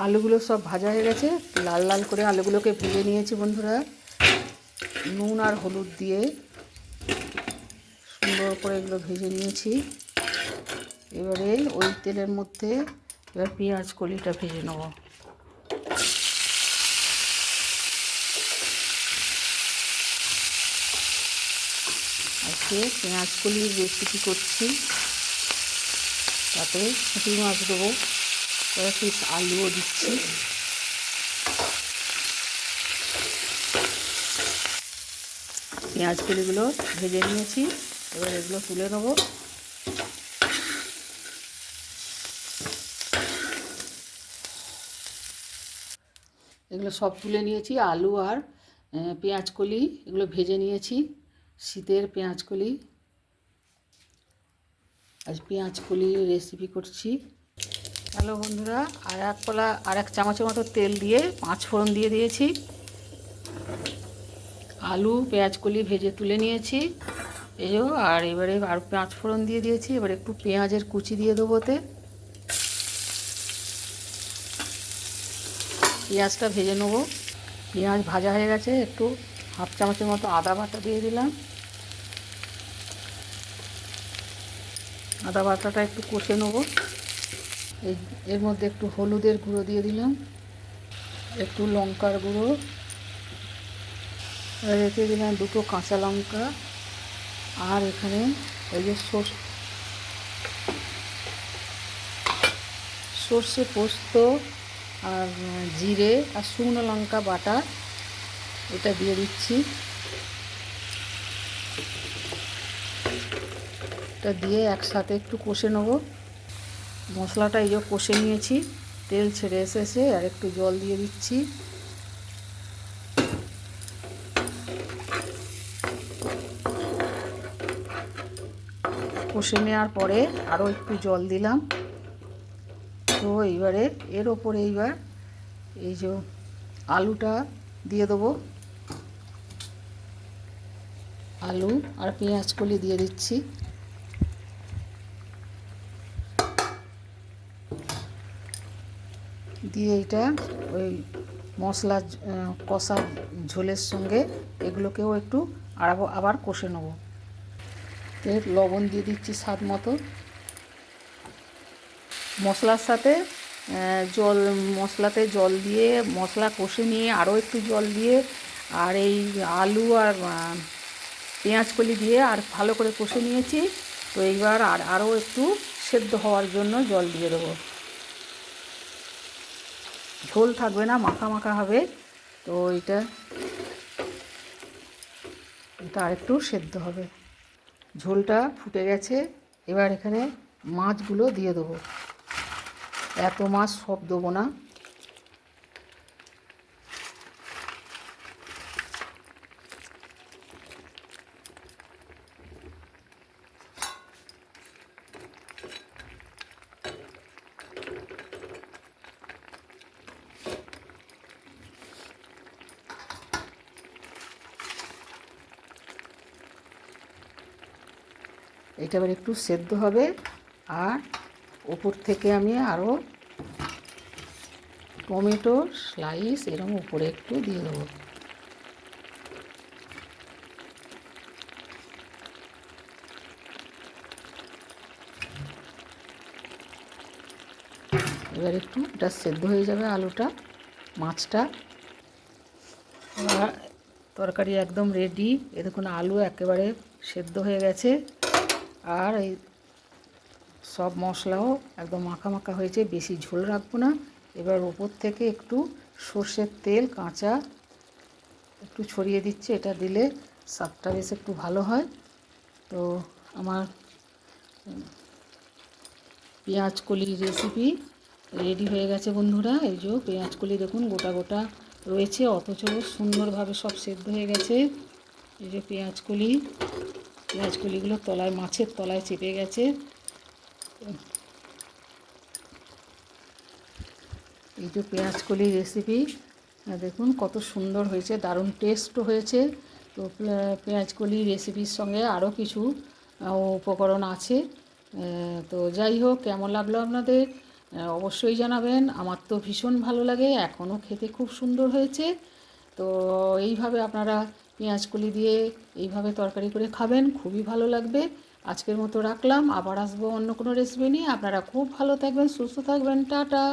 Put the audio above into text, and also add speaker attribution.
Speaker 1: আলুগুলো সব ভাজা হয়ে গেছে। লাল লাল করে আলুগুলোকে ভেজে নিয়েছি বন্ধুরা, নুন আর হলুদ দিয়ে সুন্দর করে এগুলো ভেজে নিয়েছি। এবারে ওই তেলের মধ্যে এবার পেঁয়াজ কলিটা ভেজে নেব। আজকে পেঁয়াজ কলির রেসিপি করছি, তাতে পুঁটি মাছ দেবো, কয়েক পিস আলুও দিচ্ছি। পেঁয়াজ কলিগুলো ভেজে নিয়েছি, এবার এগুলো তুলে নেব। এগুলো সব তুলে নিয়েছি, আলু আর পেঁয়াজ কলি এগুলো ভেজে নিয়েছি। শীতের পেঁয়াজ কলি, আজ পেঁয়াজ কলির রেসিপি করছি। হ্যালো বন্ধুরা, আর এক চামচের মতো তেল দিয়ে 5 ফোড়ন দিয়ে দিয়েছি। আলু পেঁয়াজ কলি ভেজে তুলে নিয়েছি এই যে, আর এবারে আর 5 ফোড়ন দিয়ে দিয়েছি। এবার একটু পেঁয়াজের কুচি দিয়ে দেবো ওতে। পেঁয়াজটা ভেজে নেব। পেঁয়াজ ভাজা হয়ে গেছে, একটু হাফ চামচের মতো আদা বাটা দিয়ে দিলাম। আদা বাটাটা একটু কষে নেব। এর মধ্যে একটু হলুদের গুঁড়ো দিয়ে দিলাম, একটু লঙ্কার গুঁড়ো, রেখে দিলাম 2টো কাঁচা লঙ্কা। আর এখানে এই যে সর্ষে পোস্ত আর জিরে আর শুকনো লঙ্কা বাটা, এটা দিয়ে দিচ্ছি। এটা দিয়ে একসাথে একটু কষে নেব। মশলাটা এই যে কষে নিয়েছি, তেল ছেড়ে এসেছে, আর একটু জল দিয়ে দিচ্ছি। কষে নেওয়ার পরে আরও একটু জল দিলাম। তো এইবারে এর ওপরে এইবার এই যে আলুটা দিয়ে দেবো। আলু আর পেঁয়াজ কলি দিয়ে দিচ্ছি। দিয়ে এটা ওই মশলা কষা ঝোলের সঙ্গে এগুলোকেও একটু আবার কষে নেব। এর লবণ দিয়ে দিচ্ছি স্বাদ মতো। মশলার সাথে মশলাতে জল দিয়ে মশলা কষে নিয়ে আরও একটু জল দিয়ে আর এই আলু আর পেঁয়াজ কলি দিয়ে আর ভালো করে কষে নিয়েছি। তো এইবার আরও একটু সেদ্ধ হওয়ার জন্য জল দিয়ে দেবো। ঝোল থাকবে না, মাখা মাখা হবে। তো এটা আর একটু সেদ্ধ হবে। ঝোলটা ফুটে গেছে, এবার এখানে মাছগুলো দিয়ে দেবো। এত মাছ সব দেবো না। এটা এবার একটু সেদ্ধ হবে, আর ওপর থেকে আমি আরও টমেটো স্লাইস এরকম উপরে একটু দিয়ে দেবো। এবার একটু এটা সেদ্ধ হয়ে যাবে আলুটা, মাছটা। এবার তরকারি একদম রেডি। এ দেখুন আলু একেবারে সেদ্ধ হয়ে গেছে, আর এই সব মশলাও একদম মাখা মাখা হয়েছে, বেশি ঝোল রাখবো না। এবার ওপর থেকে একটু সর্ষের তেল কাঁচা একটু ছড়িয়ে দিচ্ছে, এটা দিলে স্বাদটা বেশ একটু ভালো হয়। তো আমার পেঁয়াজ কলির রেসিপি রেডি হয়ে গেছে বন্ধুরা। এই যে পেঁয়াজ কলি দেখুন গোটা গোটা রয়েছে, অথচ সুন্দরভাবে সব সেদ্ধ হয়ে গেছে। এই যে পেঁয়াজ কলিগুলো তলায় মাছের তলায় চেপে গেছে। এই যে পেঁয়াজ কলির রেসিপি দেখুন কত সুন্দর হয়েছে, দারুণ টেস্টও হয়েছে। তো পেঁয়াজ কলির রেসিপির সঙ্গে আরও কিছু উপকরণ আছে। তো যাই হোক, কেমন লাগলো আপনাদের অবশ্যই জানাবেন। আমার তো ভীষণ ভালো লাগে, এখনও খেতে খুব সুন্দর হয়েছে। তো এইভাবে আপনারা পেঁয়াজ কলি দিয়ে এইভাবে তরকারি করে খাবেন, খুবই ভালো লাগবে। আজকের মতো রাখলাম, আবার আসবো অন্য কোনো রেসিপি নিয়ে। আপনারা খুব ভালো থাকবেন, সুস্থ থাকবেন, টাটা।